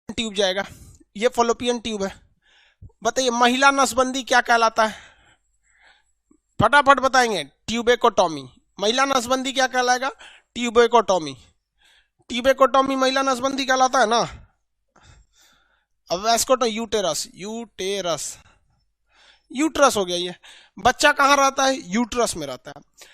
Tube जाएगा, ये Fallopian tube है। बताइए महिला नसबंदी क्या कहलाता है? फटाफट बताएंगे। ट्यूबेकोटॉमी। महिला नसबंदी क्या कहलाएगा? ट्यूबेकोटॉमी। ट्यूबेकोटॉमी महिला नसबंदी कहलाता है ना। अब वेस्कोटो यूटेरस, यूटेरस यूट्रस हो गया। ये बच्चा कहाँ रहता है? यूट्रस में रहता है।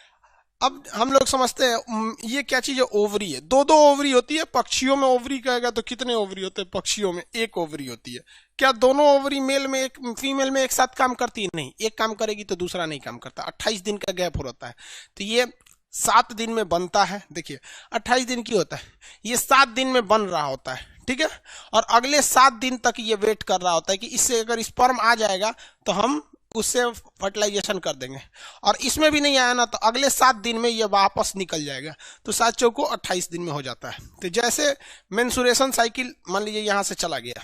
अब हम लोग समझते हैं ये क्या चीज है? ओवरी है। दो दो ओवरी होती है। पक्षियों में ओवरी कहेगा तो कितने ओवरी होते हैं? पक्षियों में एक ओवरी होती है। क्या दोनों ओवरी मेल में एक फीमेल में एक साथ काम करती है? नहीं, एक काम करेगी तो दूसरा नहीं काम करता। 28 दिन का गैप होता है। तो ये 7 दिन में बनता है। देखिए 28 दिन की होता है, ये 7 दिन में बन रहा होता है, ठीक है। और अगले 7 दिन तक ये वेट कर रहा होता है कि इससे अगर स्पर्म आ जाएगा तो हम उससे फर्टिलाइजेशन कर देंगे, और इसमें भी नहीं आया ना तो अगले 7 दिन में ये वापस निकल जाएगा। तो 7 चौको 28 दिन में हो जाता है। तो जैसे मेंसुरेशन साइकिल मान लीजिए यहां से चला गया,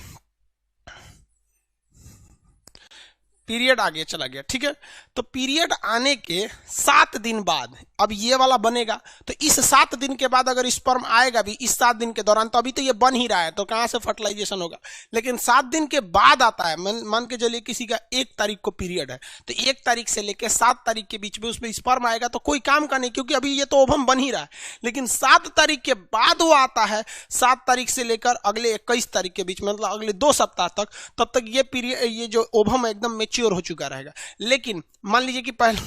पीरियड आगे चला गया, ठीक है। तो पीरियड आने के 7 दिन बाद अब ये वाला बनेगा। तो इस 7 दिन के बाद अगर स्पर्म आएगा भी इस 7 दिन के दौरान, तो अभी तो ये बन ही रहा है, तो कहां से फर्टिलाइजेशन होगा? लेकिन 7 दिन के बाद आता है। मान के चलिए किसी का 1 तारीख को पीरियड है, तो 1 तारीख से लेकर 7 तारीख के बीच में उसमें स्पर्म आएगा तो कोई काम का नहीं, क्योंकि अभी ये तो ओवम बन ही रहा है। लेकिन 7 तारीख के बाद वो आता है, 7 तारीख से लेकर अगले 21 तारीख के बीच में, मतलब अगले 2 सप्ताह तक, तब तक ये पीरियड, ये जो ओवम एकदम मेच्योर हो चुका रहेगा। लेकिन मान लीजिए कि पहले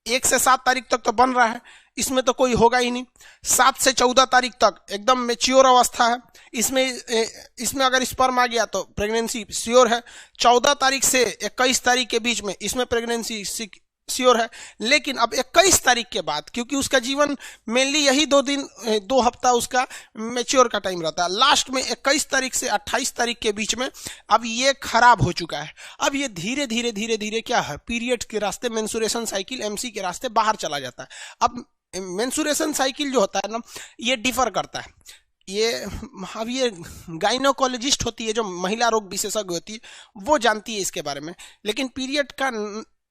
1 से 7 तारीख तक तो बन रहा है, इसमें तो कोई होगा ही नहीं। 7 से 14 तारीख तक एकदम मेच्योर अवस्था है, इसमें अगर स्पर्म आ गया तो प्रेगनेंसी श्योर है। 14 तारीख से 21 तारीख के बीच में इसमें प्रेगनेंसी श्योर है। लेकिन अब 21 तारीख के बाद, क्योंकि उसका जीवन मेनली यही 2 हफ्ता उसका मेच्योर का टाइम रहता है, लास्ट में 21 तारीख से 28 तारीख के बीच में अब ये खराब हो चुका है। अब ये धीरे धीरे धीरे धीरे क्या है, पीरियड के रास्ते, मेंसुरेशन साइकिल एमसी के रास्ते बाहर चला जाता है। अब मेंसुरेशन साइकिल जो होता है ना, ये डिफर करता है। अब ये गाइनोकोलॉजिस्ट होती है, जो महिला रोग विशेषज्ञ होती है, वो जानती है इसके बारे में। लेकिन पीरियड का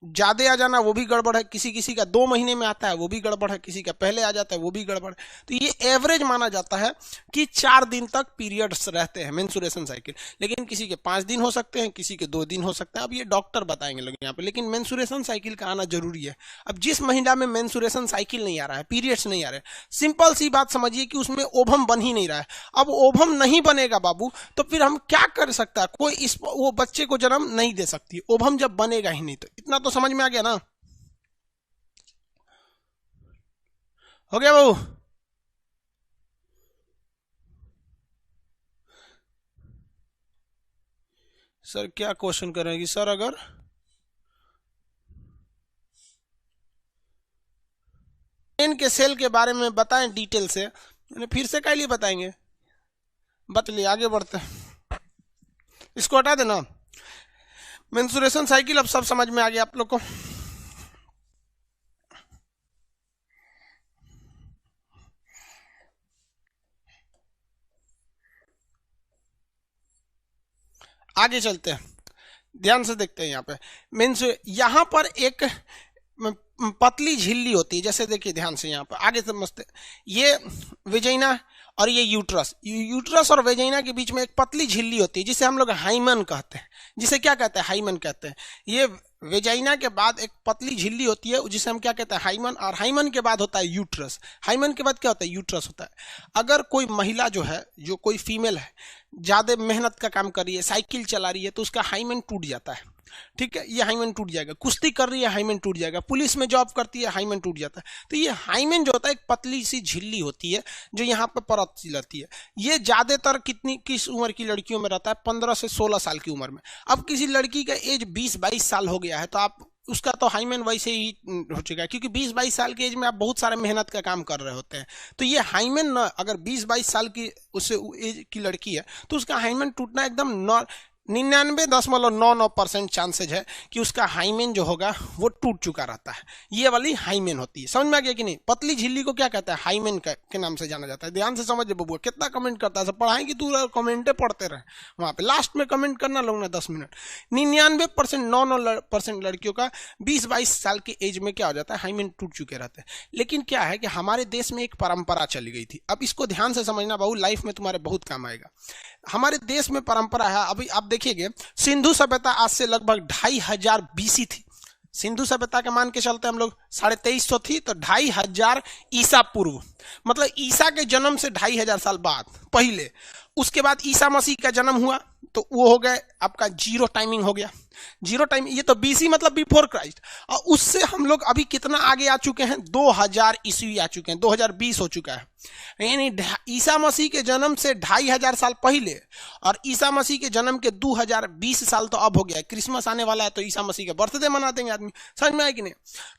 ज्यादा आ जाना वो भी गड़बड़ है, किसी किसी का 2 महीने में आता है वो भी गड़बड़ है, किसी का पहले आ जाता है वो भी गड़बड़ है। तो ये एवरेज माना जाता है कि 4 दिन तक पीरियड्स रहते हैं मेंसुरेशन साइकिल। लेकिन किसी के 5 दिन हो सकते हैं, किसी के 2 दिन हो सकते हैं। अब ये डॉक्टर बताएंगे लोग यहाँ पे। लेकिन मेंसुरेशन साइकिल का आना जरूरी है। अब जिस महिला में मेंसुरेशन साइकिल नहीं आ रहा है, पीरियड्स नहीं आ रहे, सिंपल सी बात समझिए कि उसमें ओवम बन ही नहीं रहा है। अब ओवम नहीं बनेगा बाबू, तो फिर हम क्या कर सकता है? कोई वो बच्चे को जन्म नहीं दे सकती, ओवम जब बनेगा ही नहीं। तो इतना तो समझ में आ गया ना? हो गया बाबू? सर क्या क्वेश्चन करेंगी सर? अगर इनके सेल के बारे में बताएं डिटेल से, फिर से क्या लिए बताएंगे? बतलिए, आगे बढ़ते हैं। इसको हटा देना। मेंसुरेशन साइकिल अब सब समझ में आ गया आप लोग को। आगे चलते हैं, ध्यान से देखते हैं। यहाँ पे मीन्स यहाँ पर एक पतली झिल्ली होती है। जैसे देखिए ध्यान से, यहाँ पर आगे समझते हैं। ये वेजाइना और ये यूट्रस और वेजाइना के बीच में एक पतली झिल्ली होती है, जिसे हम लोग हाइमन कहते हैं। जिसे क्या कहते हैं? हाइमन कहते हैं। ये वेजाइना के बाद एक पतली झिल्ली होती है, जिसे हम क्या कहते हैं? हाइमन। और हाइमन के बाद होता है यूट्रस। हाइमन के बाद क्या होता है? यूट्रस होता है। अगर कोई महिला जो है, जो कोई फीमेल है, ज्यादा मेहनत का काम कर रही है, साइकिल चला रही है, तो उसका हाइमन टूट जाता है। ठीक है, ये हाइमन टूट जाएगा। कुश्ती कर रही है, हाइमन टूट जाएगा। पुलिस में जॉब करती है, हाइमन टूट जाता है। तो ये हाइमन जो होता है एक पतली सी झिल्ली होती है, जो यहाँ पे परत सी रहती है। ये ज्यादातर किस उम्र की लड़कियों में रहता है? 15 से 16 साल की उम्र में। अब किसी लड़की का एज 20-22 साल हो गया है, तो आप उसका तो हाइमन वैसे ही हो चुका है, क्योंकि 20-22 साल की एज में आप बहुत सारे मेहनत का काम कर रहे होते हैं। तो ये हाइमन न, अगर 20-22 साल की उससे एज की लड़की है, तो उसका हाइमन टूटना एकदम 99.99% चांसेज है कि उसका हाइमेन जो होगा वो टूट चुका रहता है। ये वाली हाइमेन होती है। समझ में आ गया कि नहीं? पतली झिल्ली को क्या कहता है? हाइमेन के नाम से जाना जाता है। ध्यान से समझ बबुआ, कितना कमेंट करता है, सब पढ़ाएंगे तू कमेंटे पढ़ते रहे, वहां पे लास्ट में कमेंट करना लोग ना 10 मिनट। 99% लड़कियों का 20-22 साल की एज में क्या हो जाता है? हाइमेन टूट चुके रहते हैं। लेकिन क्या है कि हमारे देश में एक परंपरा चली गई थी। अब इसको ध्यान से समझना बाबू, लाइफ में तुम्हारे बहुत काम आएगा। हमारे देश में परंपरा है, अभी आप देखिएगा, सिंधु सभ्यता आज से लगभग 2500 BC थी। सिंधु सभ्यता के मान के चलते हम लोग 2350 थी, तो 2500 ईसा पूर्व, मतलब ईसा के जन्म से 2500 साल बाद पहले। उसके बाद ईसा मसीह का जन्म हुआ, तो वो हो गए आपका जीरो टाइमिंग हो गया। जीरो टाइम, ये तो BC मतलब बिफोर क्राइस्ट। और उससे हम लोग अभी कितना आगे आ चुके हैं? 2000 ईस्वी आ चुके हैं, 2020 हो चुका है। यानी ईसा मसीह के जन्म से 2500 साल पहले और ईसा मसीह के जन्म के 2020 साल तो अब हो गया है। क्रिसमस आने वाला है तो ईसा मसीह का बर्थडे मना देंगे आदमी। समझ में आए कि नहीं?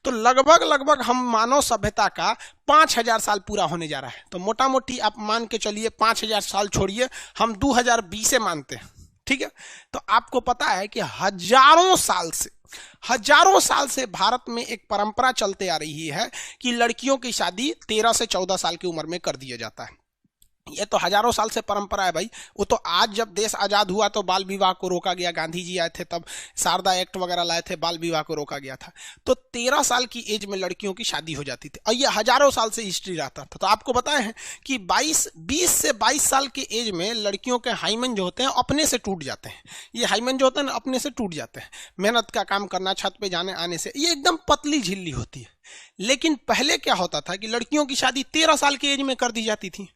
तो लगभग हम मानव सभ्यता का 5000 साल पूरा होने जा रहा है। तो मोटा मोटी आप मान के चलिए 5000 साल छोड़िए, हम 2020 से मानते हैं, ठीक है? तो आपको पता है कि हजारों साल से भारत में एक परंपरा चलते आ रही है कि लड़कियों की शादी 13 से 14 साल की उम्र में कर दिया जाता है। ये तो हजारों साल से परंपरा है भाई। वो तो आज जब देश आजाद हुआ तो बाल विवाह को रोका गया, गांधी जी आए थे तब शारदा एक्ट वगैरह लाए थे, बाल विवाह को रोका गया था। तो 13 साल की एज में लड़कियों की शादी हो जाती थी और ये हजारों साल से हिस्ट्री रहता था। तो आपको बताए हैं कि 20 से 22 साल की एज में लड़कियों के हाइमन जो होते हैं अपने से टूट जाते हैं। ये हाइमन जो होते हैं ना अपने से टूट जाते हैं, मेहनत का काम करना, छत पे जाने आने से। ये एकदम पतली झिल्ली होती है। लेकिन पहले क्या होता था कि लड़कियों की शादी 13 साल की एज में कर दी जाती थी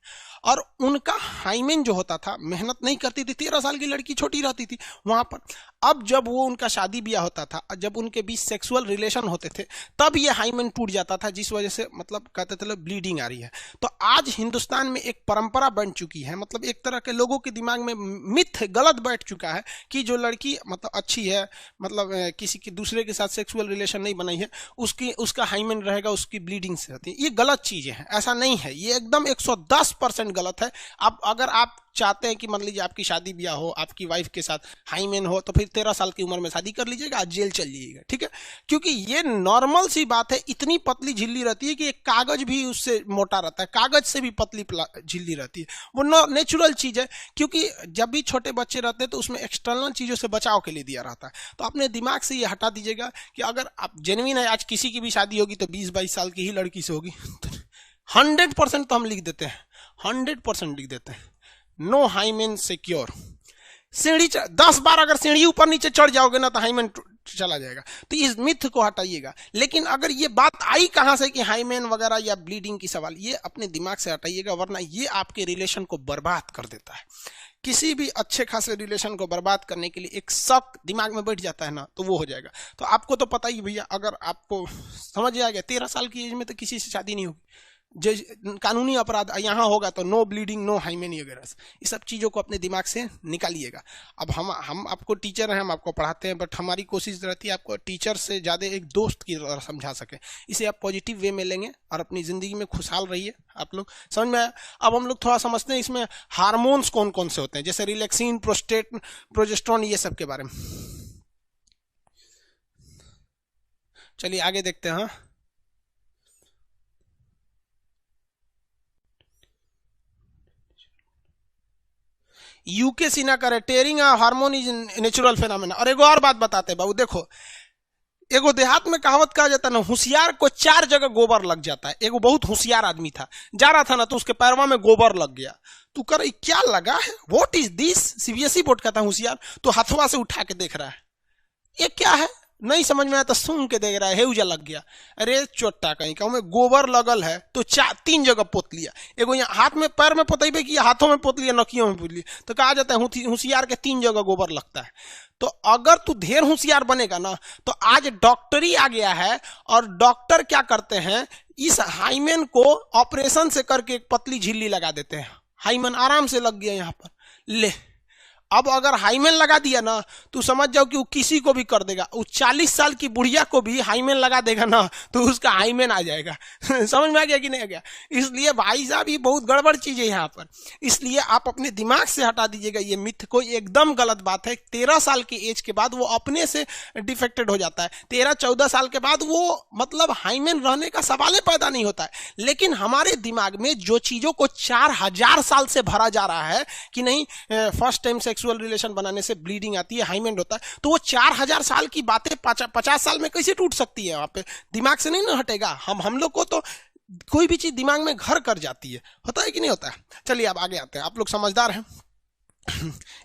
और उनका हाइमेन जो होता था, मेहनत नहीं करती थी, 13 साल की लड़की छोटी रहती थी वहां पर। अब जब वो उनका शादी ब्याह होता था, जब उनके बीच सेक्सुअल रिलेशन होते थे, तब ये हाइमेन टूट जाता था, जिस वजह से मतलब कहते थे ब्लीडिंग आ रही है। तो आज हिंदुस्तान में एक परंपरा बन चुकी है, मतलब एक तरह के लोगों के दिमाग में मिथ गलत बैठ चुका है कि जो लड़की मतलब अच्छी है, मतलब किसी की दूसरे के साथ सेक्सुअल रिलेशन नहीं बनाई है, उसका हाइमेन रहेगा, उसकी ब्लीडिंग से होती है। ये गलत चीजें हैं, ऐसा नहीं है। ये एकदम 110% गलत है। अब अगर आप चाहते हैं कि मान लीजिए आपकी शादी ब्याह हो, आपकी वाइफ के साथ हाइमेन हो, तो फिर 13 साल की उम्र में शादी कर लीजिएगा, आज जेल चल जाइएगा, ठीक है? क्योंकि ये नॉर्मल सी बात है। इतनी पतली झिल्ली रहती है कि एक कागज भी उससे मोटा रहता है, कागज से भी पतली झिल्ली रहती है। वो नेचुरल चीज है, क्योंकि जब भी छोटे बच्चे रहते हैं तो उसमें एक्सटर्नल चीजों से बचाव के लिए दिया रहता है। तो अपने दिमाग से ये हटा दीजिएगा कि अगर आप जेन्युइन है, आज किसी की भी शादी होगी तो 20-22 साल की ही लड़की से होगी। 100% तो हम लिख देते हैं, 100% लिख देते हैं, नो हाइमेन सिक्योर। सीढ़ी 10 बार अगर सीढ़ी ऊपर नीचे चढ़ जाओगे ना तो हाइमेन चला जाएगा। तो इस मिथ को हटाइएगा। लेकिन अगर ये बात आई कहां से कि हाइमेन वगैरह या ब्लीडिंग की सवाल, ये अपने दिमाग से हटाइएगा, वरना ये आपके रिलेशन को बर्बाद कर देता है। किसी भी अच्छे खासे रिलेशन को बर्बाद करने के लिए एक शक दिमाग में बैठ जाता है ना, तो वो हो जाएगा। तो आपको तो पता ही भैया, अगर आपको समझ आ गया 13 साल की एज में तो किसी से शादी नहीं होगी। जो कानूनी अपराध यहाँ होगा तो नो ब्लीडिंग, नो हाइमेन वगैरह, ये सब चीज़ों को अपने दिमाग से निकालिएगा। अब हम आपको टीचर हैं, हम आपको पढ़ाते हैं, बट हमारी कोशिश रहती है आपको टीचर से ज़्यादा एक दोस्त की तरह समझा सके। इसे आप पॉजिटिव वे में लेंगे और अपनी ज़िंदगी में खुशहाल रहिए। आप लोग समझ में आया? अब हम लोग थोड़ा समझते हैं इसमें हार्मोन्स कौन कौन से होते हैं, जैसे रिलैक्सिन, प्रोजेस्टेरोन, ये सब के बारे में। चलिए आगे देखते हैं। यूके सीना करे टेयरिंग हार्मोन इज नेचुरल फेनोमेना। और एगो और बात बताते हैं बाबू, देखो एगो देहात में कहावत कहा जाता है ना, होशियार को 4 जगह गोबर लग जाता है। एगो बहुत होशियार आदमी था, जा रहा था ना तो उसके पैरवा में गोबर लग गया। तू कर क्या लगा है, what is this? CBSE board का था होशियार, तो हथवा से उठा के देख रहा है, ये क्या है? नहीं समझ में आया तो सूंघ के देख रहा है, हेउजा लग गया। अरे चोट्टा कहीं का, गोबर लगल है तो 3 जगह पोत लिया। एगो यहाँ हाथ में पैर में पोतेबे किया, हाथों में पोत लिया, नकियों में पोत लिया। तो कहा जाता है होशियार के 3 जगह गोबर लगता है। तो अगर तू ढेर होशियार बनेगा ना, तो आज डॉक्टरी आ गया है और डॉक्टर क्या करते हैं, इस हाइमेन को ऑपरेशन से करके एक पतली झिल्ली लगा देते हैं। हाइमेन आराम से लग गया यहाँ पर, ले अब अगर हाईमेन लगा दिया ना तो समझ जाओ कि वो किसी को भी कर देगा। वो 40 साल की बुढ़िया को भी हाईमेन लगा देगा ना तो उसका हाईमेन आ जाएगा। समझ में आ गया कि नहीं आ गया? इसलिए भाई साहब ये बहुत गड़बड़ चीज है यहाँ पर। इसलिए आप अपने दिमाग से हटा दीजिएगा ये मिथ को, एकदम गलत बात है। 13 साल की एज के बाद वो अपने से डिफेक्टेड हो जाता है। 13-14 साल के बाद वो मतलब हाईमेन रहने का सवाल पैदा नहीं होता है। लेकिन हमारे दिमाग में जो चीजों को 4000 साल से भरा जा रहा है कि नहीं फर्स्ट टाइम सेक्सुअल रिलेशन बनाने से ब्लीडिंग आती है, हाईमेन होता है, तो वो 4000 साल की बातें 50 साल में कैसे टूट सकती है? वहां पे दिमाग से नहीं ना हटेगा। हम लोग को तो कोई भी चीज दिमाग में घर कर जाती है, होता है कि नहीं होता है? चलिए अब आगे आते हैं, आप लोग समझदार हैं।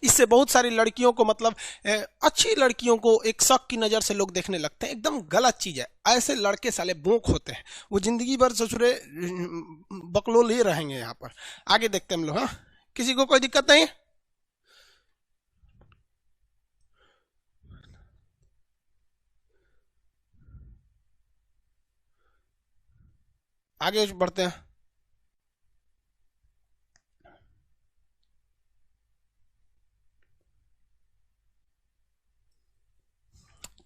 इससे बहुत सारी लड़कियों को मतलब अच्छी लड़कियों को एक शक की नजर से लोग देखने लगते हैं, एकदम गलत चीज है। ऐसे लड़के साले बोंक होते हैं, वो जिंदगी भर ससुरे बकलो ले रहेंगे। यहाँ पर आगे देखते हैं हम लोग। हाँ, किसी को कोई दिक्कत नहीं? आगे बढ़ते हैं।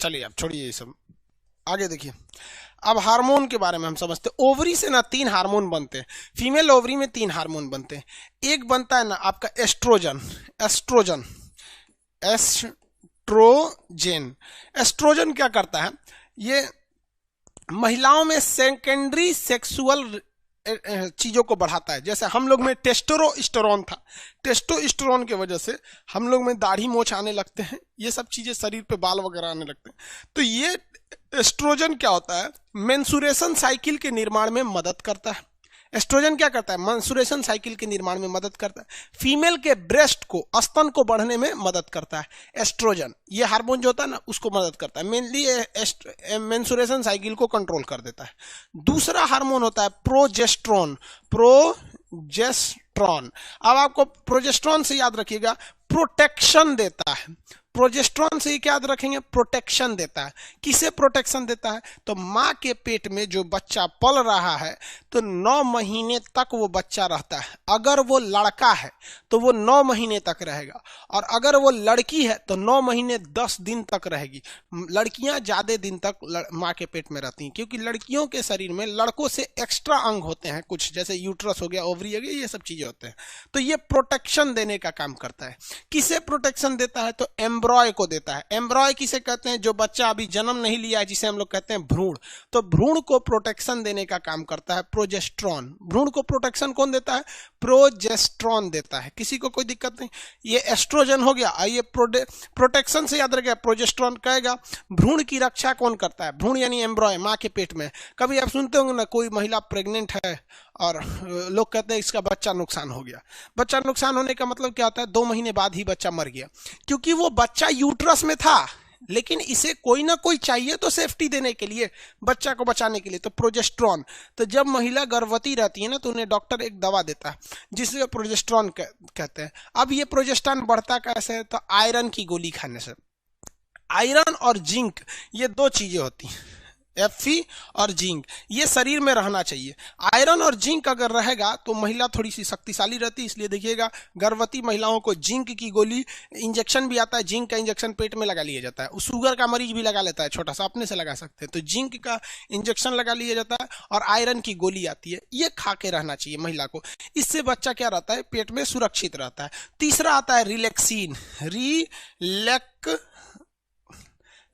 चलिए अब छोड़िए ये सब, आगे देखिए। अब हार्मोन के बारे में हम समझते हैं। ओवरी से ना 3 हार्मोन बनते हैं, फीमेल ओवरी में 3 हार्मोन बनते हैं। एक बनता है ना आपका एस्ट्रोजन। एस्ट्रोजन एस्ट्रोजन एस्ट्रोजन क्या करता है? ये महिलाओं में सेकेंडरी सेक्सुअल चीजों को बढ़ाता है। जैसे हम लोग में टेस्टोस्टेरोन था, टेस्टोस्टेरोन की वजह से हम लोग में दाढ़ी मोछ आने लगते हैं, ये सब चीजें शरीर पे बाल वगैरह आने लगते हैं। तो ये एस्ट्रोजन क्या होता है? मेंसुरेशन साइकिल के निर्माण में मदद करता है। एस्ट्रोजन क्या करता है? मेंसुरेशन साइकिल के निर्माण में मदद करता है। फीमेल के ब्रेस्ट को, स्तन को बढ़ने में मदद करता है एस्ट्रोजन। ये हार्मोन जो होता है ना उसको मदद करता है, मेनली मेंसुरेशन साइकिल को कंट्रोल कर देता है। दूसरा हार्मोन होता है प्रोजेस्ट्रॉन। प्रोजेस्ट्रॉन, अब आपको प्रोजेस्ट्रॉन से याद रखिएगा, प्रोटेक्शन देता है। प्रोजेस्ट्रॉन से ही क्या याद रखेंगे? प्रोटेक्शन देता है। किसे प्रोटेक्शन देता है? तो माँ के पेट में जो बच्चा पल रहा है तो 9 महीने तक वो बच्चा रहता है। अगर वो लड़का है तो वो 9 महीने तक रहेगा, और अगर वो लड़की है तो 9 महीने 10 दिन तक रहेगी। लड़कियां ज्यादा दिन तक माँ के पेट में रहती हैं, क्योंकि लड़कियों के शरीर में लड़कों से एक्स्ट्रा अंग होते हैं कुछ, जैसे यूट्रस हो गया, ओवरी हो गया, ये सब चीजें होते हैं। तो ये प्रोटेक्शन देने का काम करता है। किसे प्रोटेक्शन देता है? तो एम्ब्रॉय को देता है। एम्ब्रॉय किसे कहते हैं? जो बच्चा अभी जन्म नहीं लिया है, जिसे हम लोग कहते हैं भ्रूण। तो भ्रूण को प्रोटेक्शन देने का काम करता है प्रोजेस्ट्रॉन। भ्रूण को प्रोटेक्शन कौन देता है? प्रोजेस्ट्रॉन देता है। किसी को कोई दिक्कत नहीं? ये एस्ट्रोजन हो गया, ये प्रोटेक्शन से याद रखेगा। प्रोजेस्ट्रॉन कहेगा भ्रूण की रक्षा कौन करता है? भ्रूण यानी एम्ब्रॉय, माँ के पेट में। कभी आप सुनते होंगे ना, कोई महिला प्रेग्नेंट है और लोग कहते हैं इसका बच्चा नुकसान हो गया। बच्चा नुकसान होने का मतलब क्या होता है? 2 महीने बाद ही बच्चा मर गया, क्योंकि वो बच्चा यूट्रस में था, लेकिन इसे कोई ना कोई चाहिए तो सेफ्टी देने के लिए, बच्चा को बचाने के लिए। तो प्रोजेस्ट्रॉन, तो जब महिला गर्भवती रहती है ना तो उन्हें डॉक्टर एक दवा देता है जिसे प्रोजेस्ट्रॉन कहते हैं। अब ये प्रोजेस्ट्रॉन बढ़ता कैसे है? तो आयरन की गोली खाने से। आयरन और जिंक ये 2 चीजें होती हैं, Fe और जिंक, ये शरीर में रहना चाहिए। आयरन और जिंक अगर रहेगा तो महिला थोड़ी सी शक्तिशाली रहती है। इसलिए देखिएगा गर्भवती महिलाओं को जिंक की गोली, इंजेक्शन भी आता है, जिंक का इंजेक्शन पेट में लगा लिया जाता है। शुगर का मरीज भी लगा लेता है, छोटा सा अपने से लगा सकते हैं। तो जिंक का इंजेक्शन लगा लिया जाता है और आयरन की गोली आती है, ये खा के रहना चाहिए महिला को। इससे बच्चा क्या रहता है? पेट में सुरक्षित रहता है। तीसरा आता है रिलैक्सिन।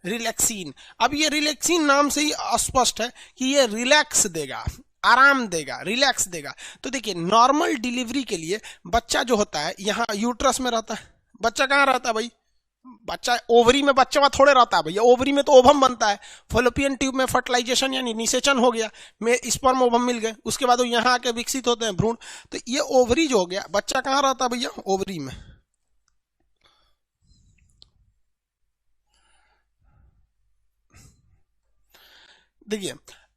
रिलैक्सिन, अब ये रिलैक्सिन नाम से ही स्पष्ट है कि ये रिलैक्स देगा, आराम देगा, रिलैक्स देगा। तो देखिए नॉर्मल डिलीवरी के लिए बच्चा जो होता है यहाँ यूट्रस में रहता है। बच्चा कहाँ रहता है भाई? बच्चा ओवरी में बच्चा थोड़े रहता है भैया। ओवरी में तो ओवम बनता है, फॉलोपियन ट्यूब में फर्टिलाइजेशन यानी निषेचन हो गया, में स्पर्म ओवम मिल गए, उसके बाद वो यहाँ आके विकसित होते हैं भ्रूण। तो ये ओवरी जो हो गया, बच्चा कहाँ रहता है भैया? ओवरी में। देखिए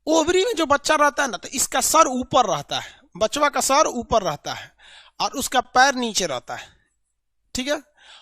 ओवरी में जो बच्चा रहता है ना, तो इसका सर ऊपर रहता है, बचवा का सर ऊपर रहता है और उसका पैर नीचे रहता है, ठीक है।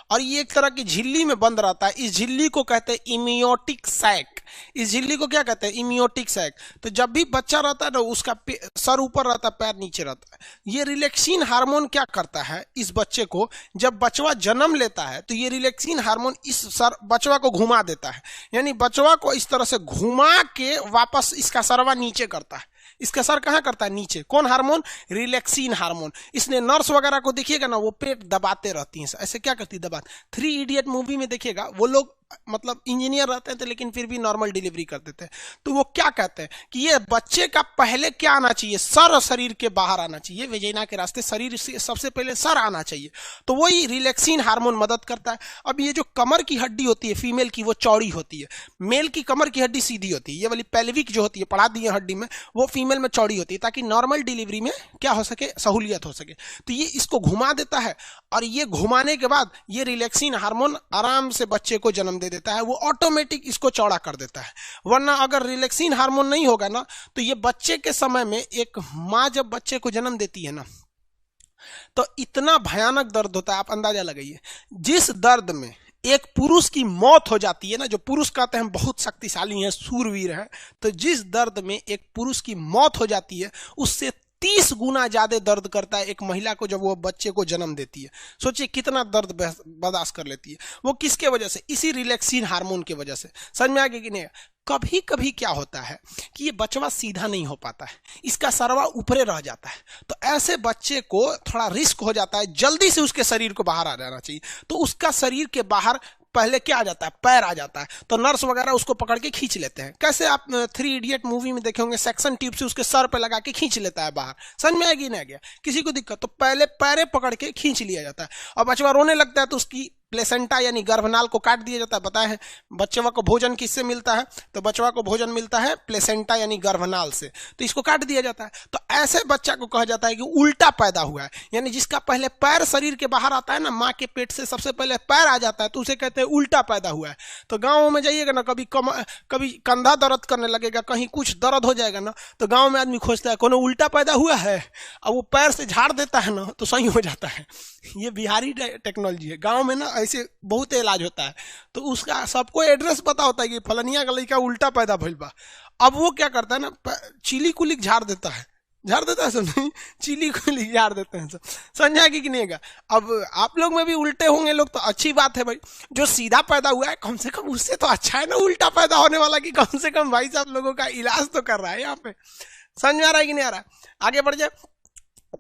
और ये एक तरह की झिल्ली में बंद रहता है। इस झिल्ली को कहते हैं इमियोटिक सैक। इस झिल्ली को क्या कहते हैं, इमियोटिक सैक। तो जब भी बच्चा रहता है ना उसका सर ऊपर रहता है, पैर नीचे रहता है। ये रिलैक्सिन हार्मोन क्या करता है इस बच्चे को, जब बचवा जन्म लेता है तो ये रिलैक्सिन हार्मोन इस बचवा को घुमा देता है, यानी बचवा को इस तरह से घुमा के वापस इसका सरवा नीचे करता है। इसका सर कहाँ करता है, नीचे। कौन हार्मोन, रिलैक्सिन हार्मोन। इसने नर्स वगैरह को देखिएगा ना वो पेट दबाते रहती हैं, ऐसे क्या करती है, दबाते। 3 इडियट मूवी में देखिएगा वो लोग मतलब इंजीनियर रहते थे लेकिन फिर भी नॉर्मल डिलीवरी करते थे। तो वो क्या कहते हैं कि ये बच्चे का पहले क्या आना चाहिए, सर और शरीर के बाहर आना चाहिए, वेजिना के रास्ते शरीर से सबसे पहले सर आना चाहिए। तो वही रिलैक्सिन हार्मोन मदद करता है। अब ये जो कमर की हड्डी होती है फीमेल की वो चौड़ी होती है, मेल की कमर की हड्डी सीधी होती है। ये वाली पेल्विक जो होती है पढ़ा दी है हड्डी में, वो फीमेल में चौड़ी होती है ताकि नॉर्मल डिलीवरी में क्या हो सके, सहूलियत हो सके। तो ये इसको घुमा देता है और ये घुमाने के बाद ये रिलैक्सिन हार्मोन आराम से बच्चे को जन्म दे देता है, वो ऑटोमेटिक इसको चौड़ा कर देता है। वरना अगर रिलैक्सिन हार्मोन नहीं होगा ना तो ये बच्चे के समय में, एक माँ जब बच्चे को जन्म देती है ना तो इतना भयानक दर्द होता है, आप अंदाजा लगाइए। जिस दर्द में एक पुरुष की मौत हो जाती है ना, जो पुरुष कहते हैं बहुत शक्तिशाली हैं, सूरवीर हैं, तो जिस दर्द में एक पुरुष की मौत हो जाती है उससे 30 गुना ज्यादा दर्द करता है एक महिला को जब वो बच्चे को जन्म देती है। सोचिए कितना दर्द बर्दाश्त कर लेती है। वो किसके वजह से, इसी रिलैक्सिन हार्मोन की वजह से। समझ में आ गया कि नहीं। कभी कभी क्या होता है कि ये बचवा सीधा नहीं हो पाता है, इसका सरवा ऊपरे रह जाता है। तो ऐसे बच्चे को थोड़ा रिस्क हो जाता है, जल्दी से उसके शरीर को बाहर आ जाना चाहिए। तो उसका शरीर के बाहर पहले क्या आ जाता है, पैर आ जाता है। तो नर्स वगैरह उसको पकड़ के खींच लेते हैं। कैसे, आप 3 इडियट मूवी में देखे होंगे, सेक्शन ट्यूब से उसके सर पे लगा के खींच लेता है बाहर। समझ में आएगी नहीं गया, किसी को दिक्कत तो पहले पैरे पकड़ के खींच लिया जाता है और बचवा रोने लगता है तो उसकी प्लेसेंटा यानी गर्भनाल को काट दिया जाता है। बताए हैं बच्चवा को भोजन किससे मिलता है, तो बचवा को भोजन मिलता है प्लेसेंटा यानी गर्भनाल से, तो इसको काट दिया जाता है। तो ऐसे बच्चा को कहा जाता है कि उल्टा पैदा हुआ है, यानी जिसका पहले पैर शरीर के बाहर आता है ना, माँ के पेट से सबसे पहले पैर आ जाता है, तो उसे कहते हैं उल्टा पैदा हुआ है। तो गाँव में जाइएगा ना, कभी कंधा दर्द करने लगेगा, कहीं कुछ दर्द हो जाएगा ना, तो गाँव में आदमी खोजता है कौन उल्टा पैदा हुआ है, अब वो पैर से झाड़ देता है ना तो सही हो जाता है। ये बिहारी टेक्नोलॉजी है। गाँव में ना ऐसे बहुत इलाज होता है, तो उसका सबको एड्रेस पता होता है कि फलनिया का लड़का उल्टा पैदा भइल बा। अब वो क्या करता है ना, चिली कुलिक झाड़ देता है सब नहीं, चिली कुलिक झाड़ देते हैं सब। समझा कि नहीं है। अब आप लोग में भी उल्टे होंगे लोग तो अच्छी बात है भाई, जो सीधा पैदा हुआ है कम से कम उससे तो अच्छा है ना उल्टा पैदा होने वाला, कि कम से कम भाई साहब लोगों का इलाज तो कर रहा है यहाँ पे। समझ में आ रहा है कि नहीं आ रहा, आगे बढ़ जाए।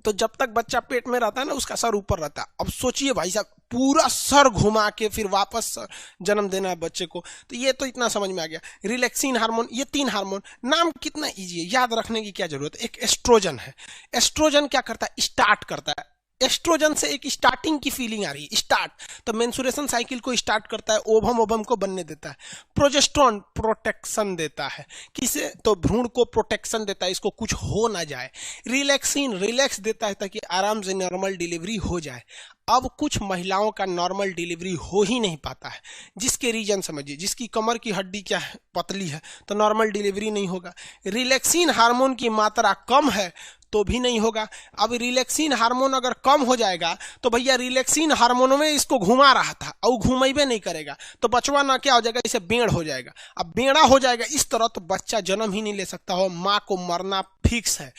तो जब तक बच्चा पेट में रहता है ना उसका सर ऊपर रहता है। अब सोचिए भाई साहब, पूरा सर घुमा के फिर वापस जन्म देना है बच्चे को। तो ये तो इतना समझ में आ गया। रिलैक्सिन हार्मोन, ये 3 हार्मोन, नाम कितना इजी है, याद रखने की क्या जरूरत है। एक एस्ट्रोजन है, एस्ट्रोजन क्या करता है, स्टार्ट करता है। एस्ट्रोजन से एक स्टार्टिंग की फीलिंग आ रही है, स्टार्ट, तो मेंसुरेशन साइकिल को स्टार्ट करता है, ओवम को बनने देता है। प्रोजेस्टेरोन प्रोटेक्शन देता है, किसे, तो भ्रूण को प्रोटेक्शन देता है, इसको कुछ हो ना जाए। रिलैक्सिन रिलैक्स देता है ताकि आराम से नॉर्मल डिलीवरी हो जाए। अब कुछ महिलाओं का नॉर्मल डिलीवरी हो ही नहीं पाता है, जिसके रीजन समझिए, जिसकी कमर की हड्डी क्या है, पतली है, तो नॉर्मल डिलीवरी नहीं होगा। रिलैक्सिन हार्मोन की मात्रा कम है तो भी नहीं होगा। अब रिलैक्सिन हार्मोन अगर कम हो जाएगा तो भैया रिलैक्सिन हार्मोन में इसको घुमा रहा था और घुमेबे नहीं करेगा, तो बचवा ना क्या हो जाएगा, इसे बेड़ हो जाएगा। अब बेड़ा हो जाएगा इस तरह तो बच्चा जन्म ही नहीं ले सकता हो, माँ को मरना फिक्स है।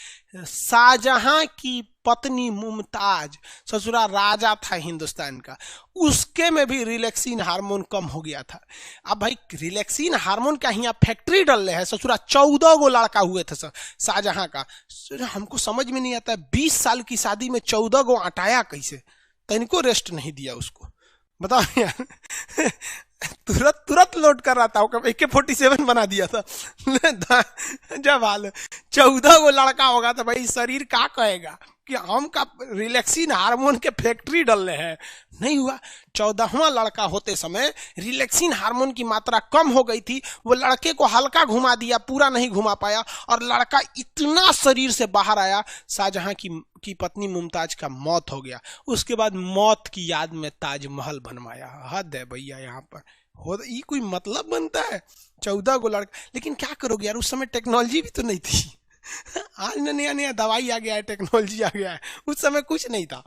शाहजहां की पत्नी मुमताज, ससुरा राजा था हिंदुस्तान का, उसके में भी रिलैक्सिन हार्मोन कम हो गया था। अब भाई रिलैक्सिन हार्मोन का यहाँ फैक्ट्री डल रहे हैं, ससुरा 14 गो लड़का हुए थे शाहजहां का। हमको समझ में नहीं आता है 20 साल की शादी में 14 गो अटाया कैसे, तो इनको रेस्ट नहीं दिया उसको, बताओ यार। तुरंत लोड कर रहा था, AK-47 बना दिया था। जब हाल 14 गो लड़का होगा तो भाई शरीर क्या कहेगा कि हम का रिलैक्सिन हार्मोन के फैक्ट्री डल रहे हैं। नहीं हुआ। 14वां लड़का होते समय रिलैक्सिन हार्मोन की मात्रा कम हो गई थी, वो लड़के को हल्का घुमा दिया, पूरा नहीं घुमा पाया, और लड़का इतना शरीर से बाहर आया, शाहजहां की पत्नी मुमताज का मौत हो गया। उसके बाद मौत की याद में ताजमहल बनवाया। हद है भैया यहाँ पर, ये कोई मतलब बनता है 14 गो लड़का। लेकिन क्या करोगे यार, उस समय टेक्नोलॉजी भी तो नहीं थी। आज नया नया दवाई आ गया है, टेक्नोलॉजी आ गया है, उस समय कुछ नहीं था।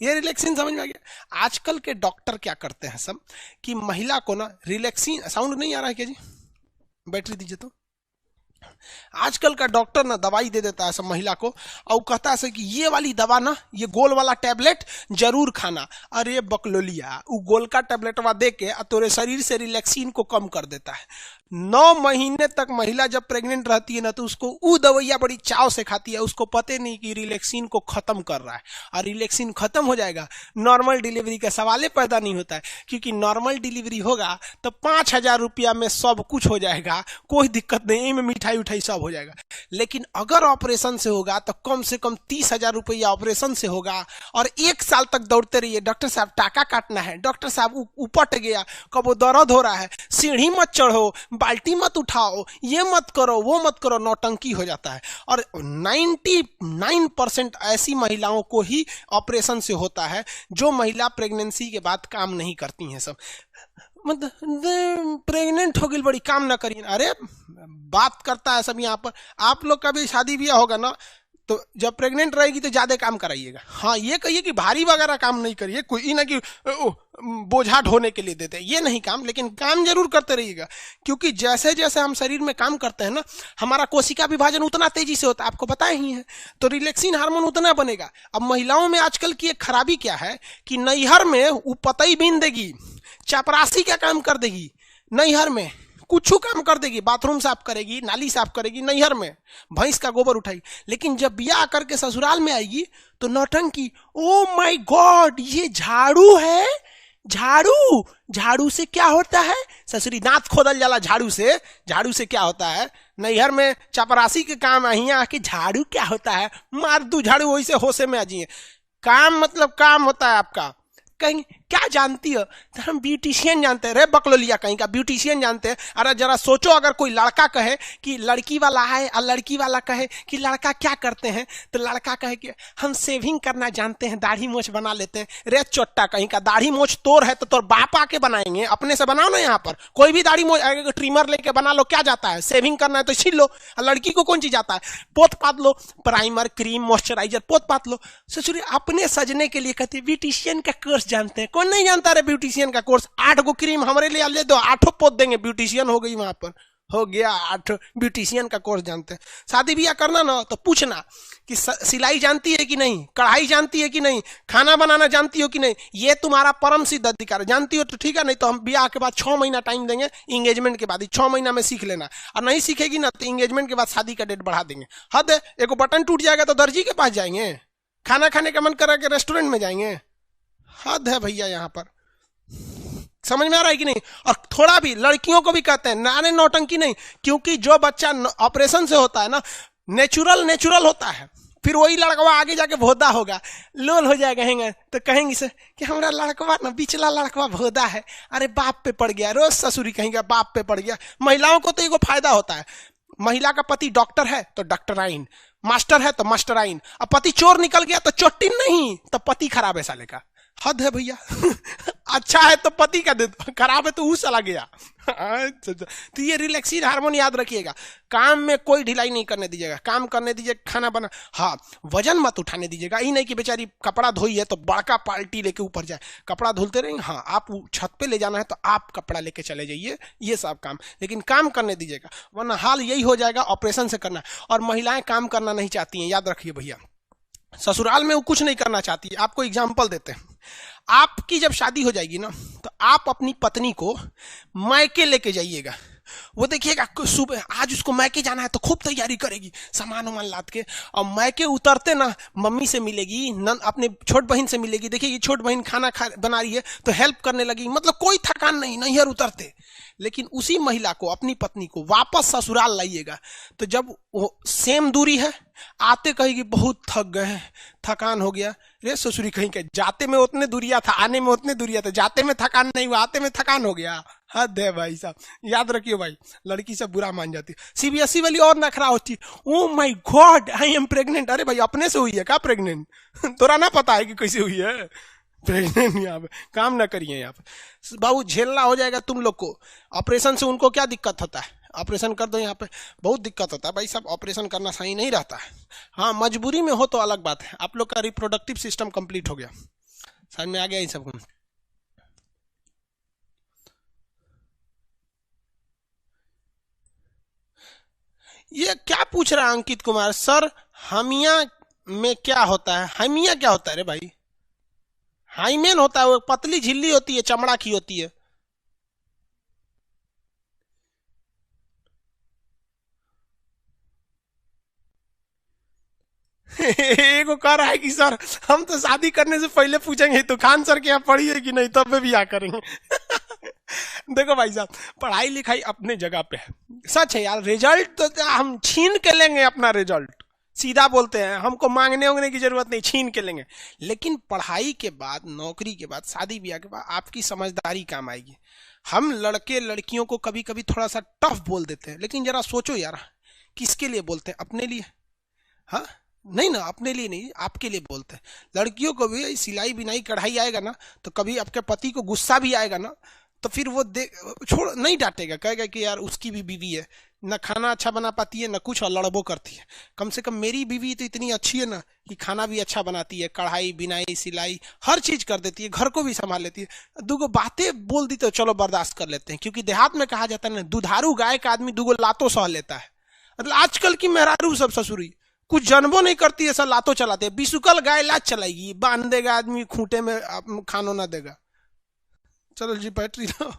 ये रिलैक्सिन समझ में आ गया। आजकल के डॉक्टर क्या करते हैं सब कि महिला को ना रिलैक्सिन, साउंड नहीं आ रहा है क्या जी, बैटरी दीजिए तो। आजकल का डॉक्टर ना दवाई दे देता है सब महिला को और कहता है कि ये वाली दवा ना, ये गोल वाला टैबलेट जरूर खाना। अरे बकलोलिया, वो गोल का टैबलेटवा दे के तोरे शरीर से रिलैक्सिन को कम कर देता है। 9 महीने तक महिला जब प्रेग्नेंट रहती है ना तो उसको वो दवाइयाँ बड़ी चाव से खाती है, उसको पते नहीं कि रिलैक्सिन को खत्म कर रहा है, और रिलैक्सिन खत्म हो जाएगा नॉर्मल डिलीवरी का सवाल ही पैदा नहीं होता है, क्योंकि नॉर्मल डिलीवरी होगा तो 5,000 रुपया में सब कुछ हो जाएगा, कोई दिक्कत नहीं, में मिठाई उठाई सब हो जाएगा। लेकिन अगर ऑपरेशन से होगा तो कम से कम 30,000 रुपया ऑपरेशन से होगा, और 1 साल तक दौड़ते रहिए, डॉक्टर साहब टाका काटना है, डॉक्टर साहब उपट गया, कब वो दर्द हो रहा है, सीढ़ी मत चढ़ो, बाल्टी मत उठाओ, ये मत करो, वो मत करो, नौटंकी हो जाता है। और 99% ऐसी महिलाओं को ही ऑपरेशन से होता है जो महिला प्रेगनेंसी के बाद काम नहीं करती हैं। सब मतलब प्रेग्नेंट हो गई बड़ी काम ना करिए, अरे बात करता है सब यहाँ पर। आप लोग का भी शादी ब्याह होगा ना तो जब प्रेग्नेंट रहेगी तो ज्यादा काम कराइएगा। हाँ, ये कहिए कि भारी वगैरह काम नहीं करिए, कोई ना कि बोझा ढोने के लिए देते हैं, ये नहीं काम, लेकिन काम जरूर करते रहिएगा, क्योंकि जैसे जैसे हम शरीर में काम करते हैं ना, हमारा कोशिका विभाजन उतना तेजी से होता है, आपको पता ही है, तो रिलैक्सिन हार्मोन उतना बनेगा। अब महिलाओं में आजकल की एक खराबी क्या है कि नैहर में वो पतई बीन देगी, चपरासी का काम कर देगी, नैहर में कुछ काम कर देगी, बाथरूम साफ करेगी, नाली साफ करेगी, नैहर में भैंस का गोबर उठाएगी, लेकिन जब ब्याह करके ससुराल में आएगी तो नौटंकी। ओ माय गॉड, ये झाड़ू है, झाड़ू, झाड़ू से क्या होता है? ससुरी दांत खोदल जाला झाड़ू से, झाड़ू से क्या होता है? नैहर में चपरासी के काम, यहाँ आके झाड़ू क्या होता है? मार दू झाड़ू, वही से होशे में आ जाइए। काम मतलब काम होता है आपका। कहीं क्या जानती हो? तो हम ब्यूटिशियन जानते हैं। रे बकलोलिया कहीं का ब्यूटिशियन जानते हैं? अरे जरा सोचो, अगर कोई लड़का कहे कि लड़की वाला है और लड़की वाला कहे कि लड़का क्या करते हैं, तो लड़का कहे कि हम सेविंग करना जानते हैं, दाढ़ी मोछ बना लेते हैं। रे चोट्टा कहीं का, दाढ़ी मोछ तोर है तो तोर बाप आके बनाएंगे, अपने से बनाओ ना। यहाँ पर कोई भी दाढ़ी मोछ ट्रिमर लेके बना लो, क्या जाता है? सेविंग करना है तो छील लो। लड़की को कौन चीज आता है? पोत पात लो, प्राइमर, क्रीम, मॉइस्चराइजर पोत पात लो। ससुरी अपने सजने के लिए कहती है ब्यूटिशियन का कोर्स जानते हैं। कौन नहीं जानता रे ब्यूटिशियन का कोर्स? 8 गो क्रीम हमारे लिए ले दो, 8 पोत देंगे, ब्यूटिशियन हो गई, वहां पर हो गया 8 ब्यूटिशियन का कोर्स जानते हैं। शादी ब्याह करना ना तो पूछना कि सिलाई जानती है कि नहीं, कढ़ाई जानती है कि नहीं, खाना बनाना जानती हो कि नहीं, ये तुम्हारा परम सिद्ध अधिकार। जानती हो तो ठीक है, नहीं तो हम ब्याह के बाद 6 महीना टाइम देंगे, इंगेजमेंट के बाद ही 6 महीना में सीख लेना, और नहीं सीखेगी ना तो इंगेजमेंट के बाद शादी का डेट बढ़ा देंगे। हद है, एक बटन टूट जाएगा तो दर्जी के पास जाएंगे, खाना खाने का मन करा के रेस्टोरेंट में जाएंगे। हद है भैया, यहाँ पर समझ में आ रहा है कि नहीं? और थोड़ा भी लड़कियों को भी कहते हैं नारे नौटंकी नहीं, क्योंकि जो बच्चा ऑपरेशन से होता है ना, नेचुरल होता है, फिर वही लड़कवा आगे जाके भोदा होगा, लोल हो जाएगा, कहेंगे तो कहेंगे से कि हमारा लड़कवा ना, बिचला लड़कवा भोदा है, अरे बाप पे पड़ गया, रोज ससुरी कहेंगे बाप पे पड़ गया। महिलाओं को तो एगो फायदा होता है, महिला का पति डॉक्टर है तो डॉक्टराइन, मास्टर है तो मास्टराइन, अब पति चोर निकल गया तो चोटिन नहीं, तो पति खराब है साले का। हद है भैया। अच्छा है तो पति का दे दो, खराब है तो वो चला गया। तो ये रिलैक्सिन हार्मोन याद रखिएगा। काम में कोई ढिलाई नहीं करने दीजिएगा, काम करने दीजिए, खाना बना, हाँ वजन मत उठाने दीजिएगा। ये नहीं कि बेचारी कपड़ा धोई है तो बड़का पाल्टी लेके ऊपर जाए, कपड़ा धुलते रहेंगे, हाँ आप छत पे ले जाना है तो आप कपड़ा लेके चले जाइए, ये सब काम, लेकिन काम करने दीजिएगा, वरना हाल यही हो जाएगा ऑपरेशन से करना। और महिलाएं काम करना नहीं चाहती हैं, याद रखिए भैया, ससुराल में वो कुछ नहीं करना चाहती। आपको एग्जाम्पल देते हैं, आपकी जब शादी हो जाएगी ना तो आप अपनी पत्नी को मायके लेके जाइएगा, वो देखिएगा सुबह आज उसको मायके जाना है तो खूब तैयारी करेगी, सामान वामान लाद के, और मायके उतरते ना मम्मी से मिलेगी, अपने छोट बहन से मिलेगी, देखिए छोट बहन खाना बना रही है तो हेल्प करने लगेगी, मतलब कोई थकान नहीं, नैहर उतरते। लेकिन उसी महिला को, अपनी पत्नी को वापस ससुराल लाइएगा तो जब वो सेम दूरी है, आते कहेगी बहुत थक गए, थकान हो गया। रे ससुरी कहीं के, जाते में उतने दूरिया था, आने में उतने दूरिया था, जाते में थकान नहीं हुआ, आते में थकान हो गया। हद है भाई साहब, याद रखिए भाई, लड़की सब बुरा मान जाती है। सीबीएसई वाली और नखरा होती है, oh my God I am pregnant. अरे भाई अपने से हुई है क्या प्रेग्नेंट? तोरा ना पता है कि कैसे हुई है प्रेग्नेंट? यहाँ पे काम ना करिए, यहाँ पे बाबू झेलना हो जाएगा तुम लोग को। ऑपरेशन से उनको क्या दिक्कत होता है? ऑपरेशन कर दो, यहाँ पे बहुत दिक्कत होता है भाई साहब, ऑपरेशन करना सही नहीं रहता है। हाँ मजबूरी में हो तो अलग बात है। आप लोग का रिप्रोडक्टिव सिस्टम कंप्लीट हो गया, समझ में आ गया इन सबको? ये क्या पूछ रहा है अंकित कुमार सर, हामिया में क्या होता है? हामिया क्या होता है रे भाई? हाइमेन होता है, वो पतली झिल्ली होती है, चमड़ा की होती है। एगो कह रहा है कि सर हम तो शादी करने से पहले पूछेंगे तो खान सर के यहाँ पढ़ी है कि नहीं, तब भी आ करेंगे। देखो भाई साहब, पढ़ाई लिखाई अपने जगह पे है, सच है यार। रिजल्ट तो हम छीन के लेंगे अपना रिजल्ट, सीधा बोलते हैं, हमको मांगने उंगने की जरूरत नहीं, छीन के लेंगे। लेकिन पढ़ाई के बाद, नौकरी के बाद, शादी ब्याह के बाद आपकी समझदारी काम आएगी। हम लड़के लड़कियों को कभी कभी थोड़ा सा टफ बोल देते हैं, लेकिन जरा सोचो यार, किसके लिए बोलते हैं? अपने लिए। हाँ, नहीं ना, अपने लिए नहीं, आपके लिए बोलते हैं। लड़कियों को भी सिलाई बिनाई कढ़ाई आएगा ना, तो कभी आपके पति को गुस्सा भी आएगा ना, तो फिर वो छोड़ नहीं डांटेगा, कहेगा कि यार उसकी भी बीवी है, ना खाना अच्छा बना पाती है ना कुछ, और लड़बो करती है। कम से कम मेरी बीवी तो इतनी अच्छी है ना कि खाना भी अच्छा बनाती है, कढ़ाई बिनाई सिलाई हर चीज कर देती है, घर को भी संभाल लेती है। दूगो बातें बोल दी तो चलो बर्दाश्त कर लेते हैं, क्योंकि देहात में कहा जाता है ना, दुधारू गाय का आदमी दूगो लातों सह लेता है। मतलब आजकल की मेहरारू सब ससुरी कुछ जनबो नहीं करती है, सब लातों चलाते हैं। बिसुकल गाय लात चलाएगी, बांध देगा आदमी खूंटे में, खानो ना देगा। चलो जी, बैटरी लो।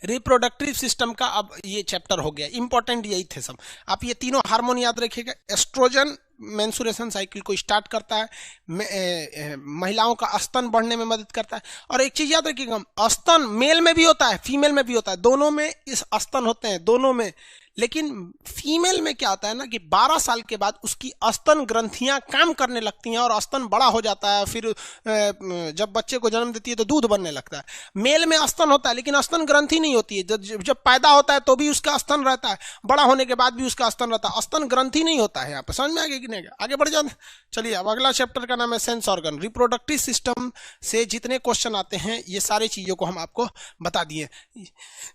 रिप्रोडक्टिव सिस्टम का अब ये चैप्टर हो गया, इंपॉर्टेंट यही थे सब। आप ये तीनों हार्मोन याद रखिएगा। एस्ट्रोजन मेंसुरेशन साइकिल को स्टार्ट करता है, महिलाओं का स्तन बढ़ने में मदद करता है। और एक चीज याद रखिएगा, स्तन मेल में भी होता है, फीमेल में भी होता है, दोनों में इस स्तन होते हैं, दोनों में। लेकिन फीमेल में क्या होता है ना कि 12 साल के बाद उसकी स्तन ग्रंथियां काम करने लगती हैं और स्तन बड़ा हो जाता है। फिर जब बच्चे को जन्म देती है तो दूध बनने लगता है। मेल में स्तन होता है लेकिन स्तन ग्रंथि नहीं होती है। जब पैदा होता है तो भी उसका स्तन रहता है, बड़ा होने के बाद भी उसका स्तन रहता है, स्तन ग्रंथि नहीं होता है। यहाँ पे समझ में आगे कि नहीं? आगे बढ़ जाते। चलिए, अब अगला चैप्टर का नाम है सेंस ऑर्गन। रिप्रोडक्टिव सिस्टम से जितने क्वेश्चन आते हैं ये सारी चीजों को हम आपको बता दिए,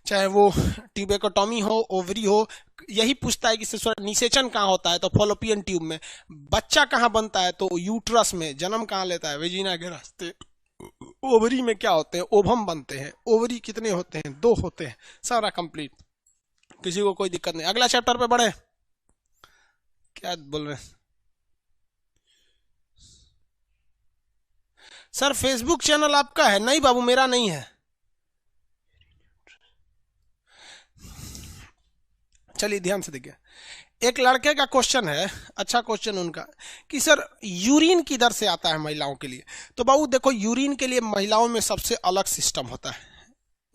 चाहे वो ट्यूबेकोटॉमी हो, ओवरी हो। यही पूछता है कि निषेचन कहाँ होता है, तो फॉलोपियन ट्यूब में। बच्चा कहाँ बनता है, तो यूट्रस में। जन्म कहाँ लेता है, वेजिना के रास्ते। ओवरी में क्या होते हैं, ओवम बनते हैं। ओवरी कितने होते हैं, 2 होते हैं। सारा कंप्लीट, किसी को कोई दिक्कत नहीं। अगला चैप्टर पे बढ़े। क्या बोल रहे हैं सर? फेसबुक चैनल आपका है? नहीं बाबू, मेरा नहीं है। चलिए ध्यान से देखिए, एक लड़के का क्वेश्चन है, अच्छा क्वेश्चन उनका, कि सर यूरिन किधर से आता है महिलाओं के लिए? तो बाबू देखो, यूरिन के लिए महिलाओं में सबसे अलग सिस्टम होता है।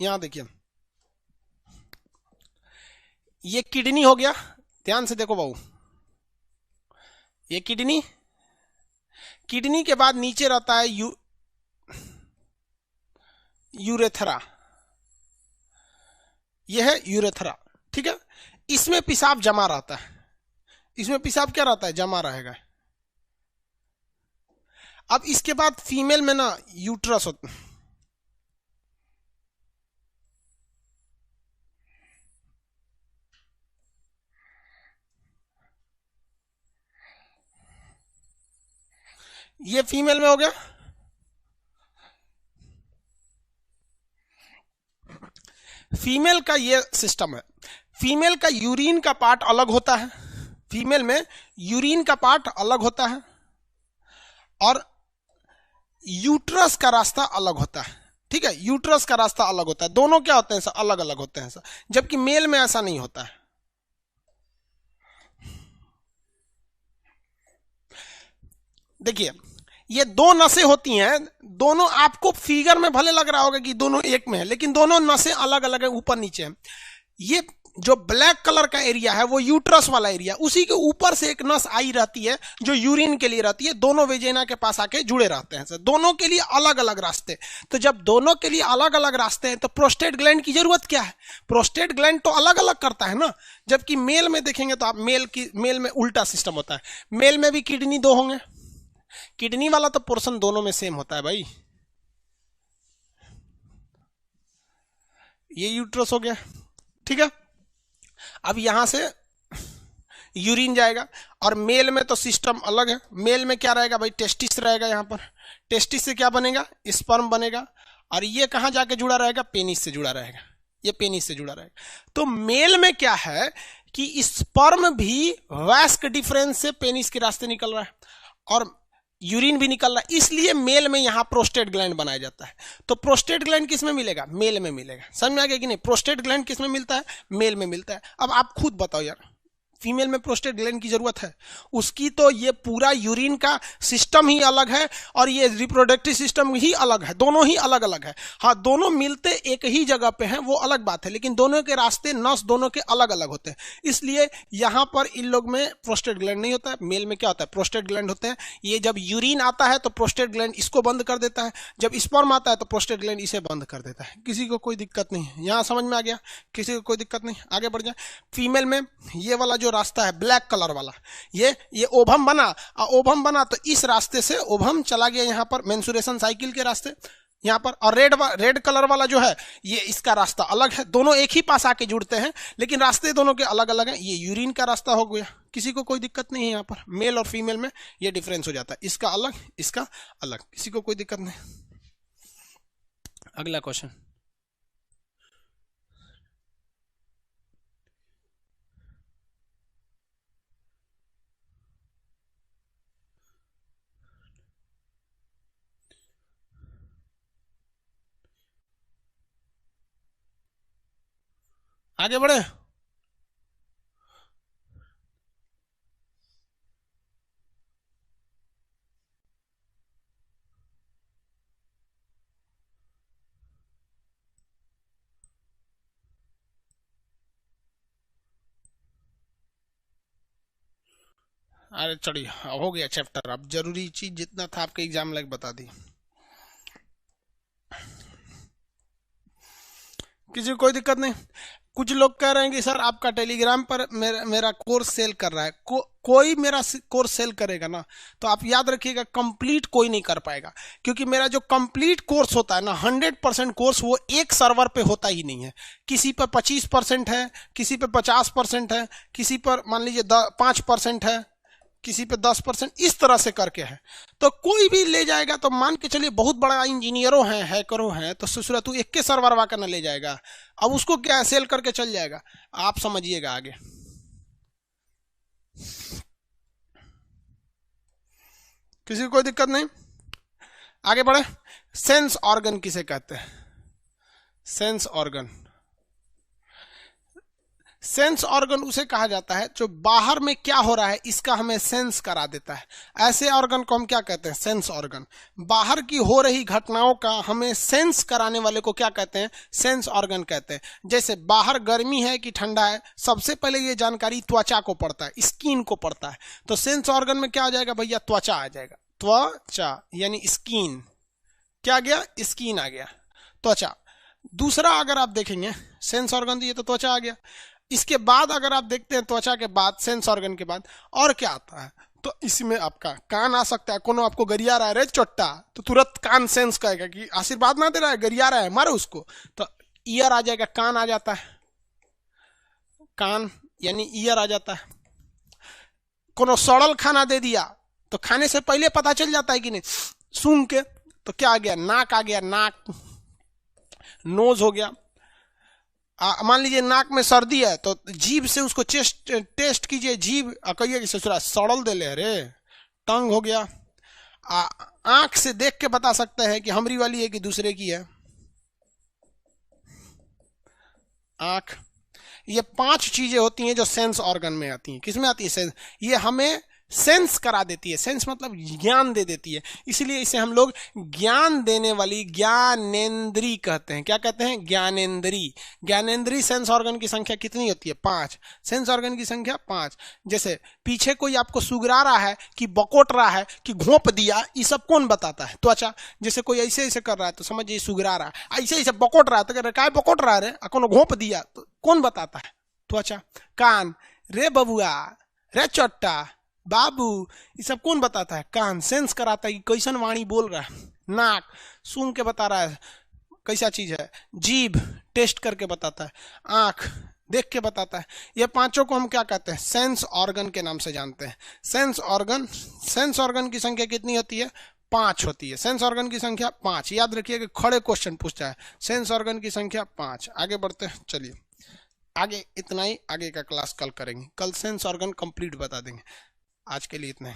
यहां देखिए, ये किडनी हो गया, ध्यान से देखो बाबू, ये किडनी। किडनी के बाद नीचे रहता है यूरेथ्रा, यह है यूरेथ्रा, ठीक है। इसमें पेशाब जमा रहता है, इसमें पेशाब क्या रहता है, जमा रहेगा। अब इसके बाद फीमेल में ना यूट्रस होता है। ये फीमेल में हो गया। फीमेल का ये सिस्टम है। फीमेल का यूरिन का पार्ट अलग होता है, फीमेल में यूरिन का पार्ट अलग होता है, और यूट्रस का रास्ता अलग होता है, ठीक है। यूट्रस का रास्ता अलग होता है, दोनों क्या होते हैं सर, अलग अलग होते हैं सर। जबकि मेल में ऐसा नहीं होता है। देखिए, ये 2 नसें होती हैं, दोनों आपको फिगर में भले लग रहा होगा कि दोनों एक में है, लेकिन दोनों नसें अलग अलग है, ऊपर नीचे है। ये जो ब्लैक कलर का एरिया है वो यूट्रस वाला एरिया, उसी के ऊपर से एक नस आई रहती है जो यूरिन के लिए रहती है। दोनों वेजेना के पास आके जुड़े रहते हैं सर, दोनों के लिए अलग अलग रास्ते। तो जब दोनों के लिए अलग अलग रास्ते हैं तो प्रोस्टेट ग्लैंड की जरूरत क्या है? प्रोस्टेट ग्लैंड तो अलग अलग करता है ना। जबकि मेल में देखेंगे तो आप मेल में उल्टा सिस्टम होता है। मेल में भी किडनी 2 होंगे, किडनी वाला तो पोर्शन दोनों में सेम होता है भाई। ये यूट्रस हो गया, ठीक है। अब यहां से यूरिन जाएगा। और मेल में तो सिस्टम अलग है। मेल में क्या रहेगा भाई, टेस्टिस रहेगा। यहाँ पर टेस्टिस से क्या बनेगा, स्पर्म बनेगा। और ये कहाँ जाके जुड़ा रहेगा, पेनिस से जुड़ा रहेगा, ये पेनिस से जुड़ा रहेगा। तो मेल में क्या है कि स्पर्म भी वैस्क डिफरेंस से पेनिस के रास्ते निकल रहा है और यूरिन भी निकल रहा है, इसलिए मेल में यहां प्रोस्टेट ग्लैंड बनाया जाता है। तो प्रोस्टेट ग्लैंड किस में मिलेगा, मेल में मिलेगा। समझ में आ गया कि नहीं, प्रोस्टेट ग्लैंड किस में मिलता है, मेल में मिलता है। अब आप खुद बताओ यार, फीमेल में प्रोस्टेट ग्लैंड की जरूरत है? उसकी तो ये पूरा यूरिन का सिस्टम ही अलग है और ये रिप्रोडक्टिव सिस्टम ही अलग है, दोनों ही अलग अलग है। हाँ, दोनों मिलते एक ही जगह पे हैं, वो अलग बात है, लेकिन दोनों के रास्ते, नस दोनों के अलग अलग होते हैं। इसलिए यहां पर इन लोग में प्रोस्टेट ग्लैंड नहीं होता है। मेल में क्या होता है, प्रोस्टेट ग्लैंड होते हैं। ये जब यूरिन आता है तो प्रोस्टेट ग्लैंड इसको बंद कर देता है, जब स्पर्म आता है तो प्रोस्टेट ग्लैंड इसे बंद कर देता है। किसी को कोई दिक्कत नहीं है, यहां समझ में आ गया, किसी को कोई दिक्कत नहीं, आगे बढ़ जाए। फीमेल में ये वाला जो रास्ता है ब्लैक कलर वाला, ये ओवम बना, ओवम बना तो इस रास्ते से ओवम चला गया यहाँ पर मेंस्ट्रुएशन साइकिल के रास्ते यहाँ पर। और रेड कलर वाला जो है ये इसका रास्ता अलग है, दोनों एक ही पास आके जुड़ते हैं लेकिन रास्ते दोनों के अलग अलग हैं। ये यूरिन का रास्ता हो गया, किसी को कोई दिक्कत नहीं है। यहाँ पर मेल और फीमेल में ये डिफरेंस हो जाता है, इसका अलग इसका अलग, किसी को कोई दिक्कत नहीं। अगला क्वेश्चन, आगे बढ़े। अरे चलिए, हो गया चैप्टर। अब जरूरी चीज जितना था आपके एग्जाम लायक बता दी, किसी को कोई दिक्कत नहीं। कुछ लोग कह रहे हैं कि सर आपका टेलीग्राम पर मेरा कोर्स सेल कर रहा है। कोई मेरा कोर्स सेल करेगा ना तो आप याद रखिएगा कंप्लीट कोई नहीं कर पाएगा, क्योंकि मेरा जो कंप्लीट कोर्स होता है ना 100% कोर्स वो एक सर्वर पे होता ही नहीं है। किसी पर 25% है, किसी पर 50% है, किसी पर मान लीजिए 5% है, किसी पे 10%, इस तरह से करके है। तो कोई भी ले जाएगा तो मान के चलिए बहुत बड़ा इंजीनियरों हैं, हैकरों हैं, तो सुसरा तू एक के सर्वर वाकर ना ले जाएगा, अब उसको क्या सेल करके चल जाएगा। आप समझिएगा आगे। किसी को कोई दिक्कत नहीं, आगे बढ़े। सेंस ऑर्गन किसे कहते हैं, सेंस ऑर्गन, सेंस ऑर्गन उसे कहा जाता है जो बाहर में क्या हो रहा है इसका हमें सेंस करा देता है। ऐसे ऑर्गन को हम क्या कहते हैं, सेंस ऑर्गन। बाहर की हो रही घटनाओं का हमें सेंस कराने वाले को क्या कहते हैं, सेंस ऑर्गन कहते हैं। जैसे बाहर गर्मी है कि ठंडा है, सबसे पहले ये जानकारी त्वचा को पड़ता है, स्किन को पड़ता है। तो सेंस ऑर्गन में क्या आ जाएगा भैया, त्वचा आ जाएगा। त्वचा यानी स्किन, क्या आ गया, स्किन आ गया, त्वचा। दूसरा अगर आप देखेंगे सेंस ऑर्गन, ये तो त्वचा आ गया। इसके बाद अगर आप देखते हैं त्वचा के बाद, सेंस ऑर्गन के बाद और क्या आता है, तो इसमें आपका कान आ सकता है। कोनो आपको गरिया रहा है रे चोट्टा, तो तुरंत कान सेंस कहेगा कि आशीर्वाद ना दे रहा है, गरिया रहा है, मारो उसको। तो ईयर आ जाएगा, कान आ जाता है, कान यानी ईयर आ जाता है। कोनो सड़ल खाना दे दिया तो खाने से पहले पता चल जाता है कि नहीं, सूंघ के। तो क्या आ गया, नाक आ गया, नाक, नोज हो गया। मान लीजिए नाक में सर्दी है तो जीभ से उसको टेस्ट कीजिए, जीभ कहिए कि ससुरा सड़ल दे ले रे, टंग हो गया। आंख से देख के बता सकते हैं कि हमारी वाली है कि दूसरे की है, आंख। ये 5 चीजें होती हैं जो सेंस ऑर्गन में आती हैं। किसमें आती है, सेंस। ये हमें सेंस करा देती है, सेंस मतलब ज्ञान दे देती है, इसलिए इसे हम लोग ज्ञान देने वाली ज्ञानेंद्री कहते हैं। क्या कहते हैं, ज्ञानेंद्री। ज्ञानेंद्री सेंस ऑर्गन की संख्या कितनी होती है, 5। सेंस ऑर्गन की संख्या 5। जैसे पीछे कोई आपको सुगरा रहा है कि बकोट रहा है कि घोंप दिया, ये सब कौन बताता है, त्वचा। जैसे कोई ऐसे ऐसे कर रहा है तो समझिए सुगरा रहा है, ऐसे ऐसे बकोट रहा है तो कह रहे क्या बकोट रहा है, कोनो घोंप दिया, तो कौन बताता है, त्वचा। कान, रे बबुआ, रे चट्टा, बाबू, ये सब कौन बताता है, कान। सेंस कराता है कि कैसन वाणी बोल रहा है। नाक, सूंघ के बता रहा है कैसा चीज है। जीभ, टेस्ट करके बताता है। आंख, देख के बताता है। ये पांचों को हम क्या कहते हैं, सेंस ऑर्गन के नाम से जानते हैं। सेंस ऑर्गन की संख्या कितनी होती है, 5 होती है। सेंस ऑर्गन की संख्या 5, याद रखिए कि खड़े क्वेश्चन पूछता है। सेंस ऑर्गन की संख्या 5। आगे बढ़ते हैं, चलिए आगे इतना ही, आगे का क्लास कल करेंगे। कल सेंस ऑर्गन कंप्लीट बता देंगे। आज के लिए इतना ही।